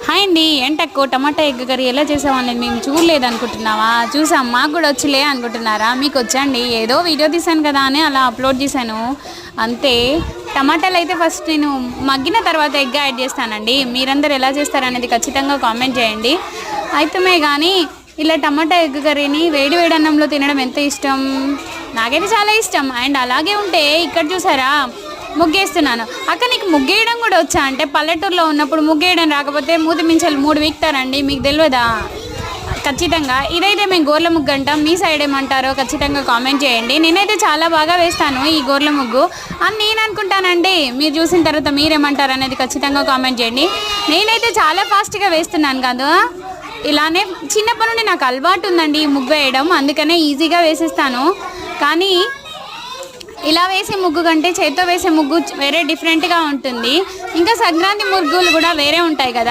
Hi అండి, ఏంటక్కో tomato egg curry ఎలా చేసామనేది మేము చూడలేదు అనుకుంటున్నావా? చూసాం, మాకు కూడా వచ్చిలే అనుకుంటున్నారా? మీకు వచ్చండి, ఏదో వీడియో తీసాను కదా అని అలా అప్లోడ్ చేశాను అంతే. టమాటాలు అయితే ఫస్ట్ నేను మగ్గిన తర్వాత ఎగ్ యాడ్ చేస్తానండి. మీరందరూ ఎలా చేస్తారనేది ఖచ్చితంగా కామెంట్ చేయండి. అయితమే కానీ ఇలా టమాటా ఎగ్ కర్రీని వేడి వేడి అన్నంలో తినడం ఎంత ఇష్టం, నాకైతే చాలా ఇష్టం. అండ్ అలాగే ఉంటే ఇక్కడ చూసారా ముగ్గేస్తున్నాను. అక్క నీకు ముగ్గేయడం కూడా వచ్చా అంటే? పల్లెటూరులో ఉన్నప్పుడు ముగ్గేయడం రాకపోతే మూతి మించాలి 3 వీక్తారండి, మీకు తెలియదా? ఖచ్చితంగా ఇదైతే మేము గోర్ల ముగ్గు అంటాం, మీ సైడ్ ఏమంటారో ఖచ్చితంగా కామెంట్ చేయండి. నేనైతే చాలా బాగా వేస్తాను ఈ గోర్ల ముగ్గు అని నేను అనుకుంటానండి. మీరు చూసిన తర్వాత మీరేమంటారు అనేది ఖచ్చితంగా కామెంట్ చేయండి. నేనైతే చాలా ఫాస్ట్గా వేస్తున్నాను కాదు, ఇలానే చిన్నప్పటి నుండి నాకు అలవాటు ఉందండి ఈ ముగ్గు వేయడం, అందుకనే ఈజీగా వేసేస్తాను. కానీ ఇలా వేసే ముగ్గు కంటే చేత్తో వేసే ముగ్గు వేరే డిఫరెంట్గా ఉంటుంది. ఇంకా సంక్రాంతి ముగ్గులు కూడా వేరే ఉంటాయి కదా.